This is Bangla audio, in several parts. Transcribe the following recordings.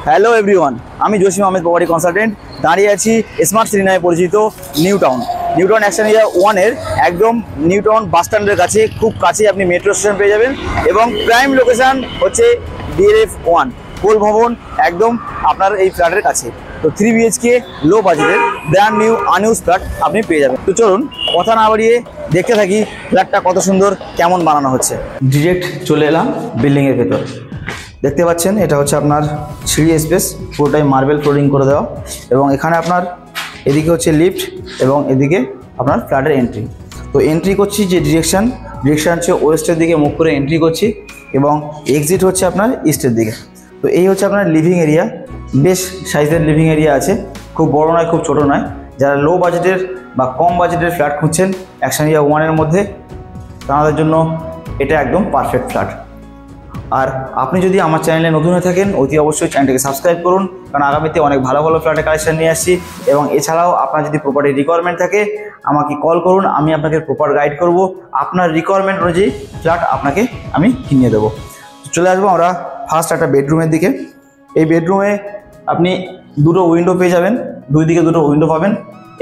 হ্যালো এভরিওয়ান, আমি জসিম আহমেদ প্রপার্টি কনসালটেন্ট দাঁড়িয়ে আছি স্মার্ট সিটি নামে পরিচিত নিউ টাউন অ্যাকশন এরিয়া 1-এর একদম নিউ টাউন বাস স্ট্যান্ডের কাছে, খুব কাছে আপনি মেট্রো স্টেশন পেয়ে যাবেন এবং প্রাইম লোকেশান হচ্ছে DLF 1 কোল ভবন, একদম আপনার এই ফ্ল্যাটের কাছে। তো 3 BHK লো বাজেটের ব্র্যান্ড নিউ আনইউজ ফ্ল্যাট আপনি পেয়ে যাবেন। তো চলুন কথা না বাড়িয়ে দেখতে থাকি ফ্ল্যাটটা কত সুন্দর কেমন বানানো হচ্ছে। ডিরেক্ট চলে এলাম বিল্ডিংয়ের ভেতর। দেখতে পাচ্ছেন এটা হচ্ছে আপনার সিঁড়ি স্পেস, পুরোটাই মার্বেল ফ্লোরিং করে দেওয়া এবং এখানে আপনার এদিকে হচ্ছে লিফট এবং এদিকে আপনার ফ্ল্যাটের এন্ট্রি। তো এন্ট্রি করছি যে ডিরেকশান হচ্ছে ওয়েস্টের দিকে মুখ করে এন্ট্রি করছি এবং এক্সিট হচ্ছে আপনার ইস্টের দিকে। তো এই হচ্ছে আপনার লিভিং এরিয়া, বেশ সাইজের লিভিং এরিয়া আছে, খুব বড় নয় খুব ছোট নয়। যারা লো বাজেটের বা কম বাজেটের ফ্ল্যাট খুঁজছেন অ্যাকশন এরিয়া 1-এর মধ্যে, তাদের জন্য এটা একদম পারফেক্ট ফ্ল্যাট। আর আপনি যদি আমার চ্যানেলে নতুন হয়ে থাকেন অতি অবশ্যই চ্যানেলটিকে সাবস্ক্রাইব করুন, কারণ আগামীতে অনেক ভালো ভালো ফ্ল্যাটের কালেকশন নিয়ে আসছি। এবং এছাড়াও আপনার যদি প্রপার্টি রিকোয়ারমেন্ট থাকে আমাকে কল করুন, আমি আপনাকে প্রপার গাইড করব, আপনার রিকোয়ারমেন্ট অনুযায়ী ফ্ল্যাট আপনাকে আমি কিনে দেবো। চলে আসবো আমরা ফার্স্ট একটা বেডরুমের দিকে। এই বেডরুমে আপনি দুটো উইন্ডো পেয়ে যাবেন, দুই দিকে দুটো উইন্ডো পাবেন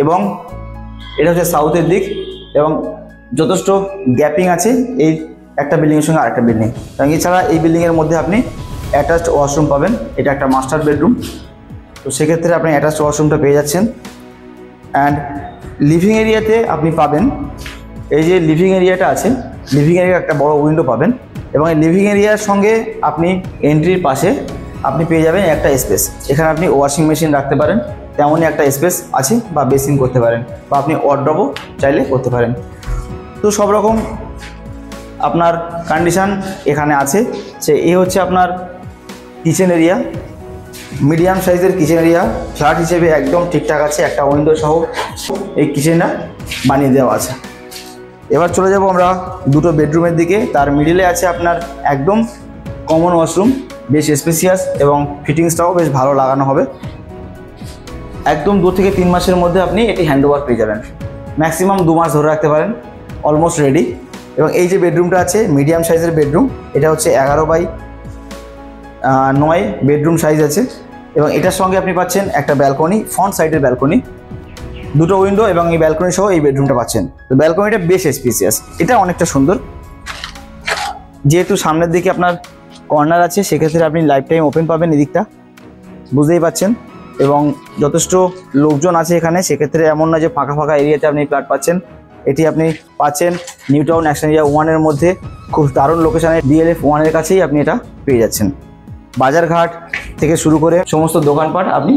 এবং এটা হচ্ছে সাউথের দিক এবং যথেষ্ট গ্যাপিং আছে এই একটা বিল্ডিংয়ের সঙ্গে আরেকটা বিল্ডিং। এবং এছাড়া এই বিল্ডিংয়ের মধ্যে আপনি অ্যাটাচড ওয়াশরুম পাবেন, এটা একটা মাস্টার বেডরুম। তো সেক্ষেত্রে আপনি অ্যাটাচড ওয়াশরুমটা পেয়ে যাচ্ছেন। অ্যান্ড লিভিং এরিয়াতে আপনি পাবেন এই যে লিভিং এরিয়াটা আছে, লিভিং এরিয়া একটা বড় উইন্ডো পাবেন এবং এই লিভিং এরিয়ার সঙ্গে আপনি এন্ট্রির পাশে আপনি পেয়ে যাবেন একটা স্পেস। এখানে আপনি ওয়াশিং মেশিন রাখতে পারেন, তেমনই একটা স্পেস আছে, বা বেসিন করতে পারেন, বা আপনি ওয়ার্ডরোবও চাইলে করতে পারেন। তো সব রকম আপনার কন্ডিশান এখানে আছে। সে এই হচ্ছে আপনার কিচেন এরিয়া, মিডিয়াম সাইজের কিচেন এরিয়া, ফ্ল্যাট হিসেবে একদম ঠিকঠাক আছে, একটা উইন্ডো সহ এই কিচেনটা বানিয়ে দেওয়া আছে। এবার চলে যাব আমরা দুটো বেডরুমের দিকে। তার মিডিলে আছে আপনার একদম কমন ওয়াশরুম, বেশ স্পেসিয়াস এবং ফিটিংসটাও বেশ ভালো লাগানো হবে। একদম 2 থেকে 3 মাসের মধ্যে আপনি এটি হ্যান্ডওভার পেয়ে যাবেন, ম্যাক্সিমাম 2 মাস ধরে রাখতে পারেন, অলমোস্ট রেডি। এবং এই যে বেডরুমটা আছে মিডিয়াম সাইজের বেডরুম, এটা হচ্ছে 11x9 বেডরুম সাইজ আছে এবং এটার সঙ্গে আপনি পাচ্ছেন একটা ব্যালকনি, ফ্রন্ট সাইডের ব্যালকনি, দুটো উইন্ডো এবং এই ব্যালকনি সহ এই বেডরুমটা পাচ্ছেন। তো ব্যালকনিটা বেশ স্পেসিয়াস, এটা অনেকটা সুন্দর। যেহেতু সামনের দিকে আপনার কর্নার আছে, সেক্ষেত্রে আপনি লাইফ টাইম ওপেন পাবেন এদিকটা, বুঝতেই পাচ্ছেন। এবং যথেষ্ট লোকজন আছে এখানে, সেক্ষেত্রে এমন না যে ফাঁকা ফাঁকা এরিয়াতে আপনি ফ্ল্যাট পাচ্ছেন। এটি আপনি পাচ্ছেন নিউ টাউন অ্যাকশন এরিয়া 1-এর মধ্যে, খুব দারুণ লোকেশানে DLF 1-এর কাছেই আপনি এটা পেয়ে যাচ্ছেন। বাজারঘাট থেকে শুরু করে সমস্ত দোকানপাট আপনি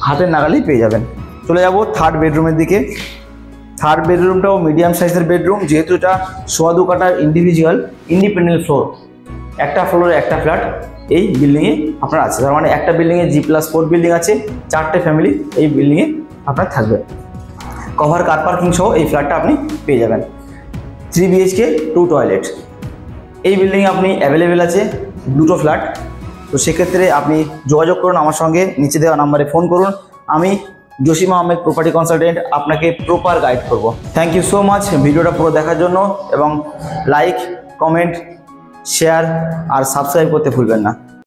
হাতের নাগালেই পেয়ে যাবেন। চলে যাব থার্ড বেডরুমের দিকে। থার্ড বেডরুমটাও মিডিয়াম সাইজের বেডরুম, যেহেতু এটা 2.25 কাঠার ইন্ডিপেন্ডেন্ট ফ্লোর, একটা ফ্লোরে একটা ফ্ল্যাট এই বিল্ডিংয়ে আপনার আছে। তার মানে একটা বিল্ডিংয়ে G+4 বিল্ডিং আছে, 4টে ফ্যামিলি এই বিল্ডিংয়ে আপনার থাকবে। কভার কার পার্কিং সহ এই ফ্ল্যাটটা আপনি পেয়ে যাবেন। 3 BHK 2 টয়লেট এই বিল্ডিংয়ে আপনি অ্যাভেলেবেল আছে, দুটো ফ্ল্যাট। তো সেক্ষেত্রে আপনি যোগাযোগ করুন আমার সঙ্গে, নিচে দেওয়া নাম্বারে ফোন করুন। আমি জসিম আহমেদ প্রপার্টি কনসালটেন্ট আপনাকে প্রপার গাইড করব। থ্যাংক ইউ সো মাচ ভিডিওটা পুরো দেখার জন্য, এবং লাইক, কমেন্ট, শেয়ার আর সাবস্ক্রাইব করতে ভুলবেন না।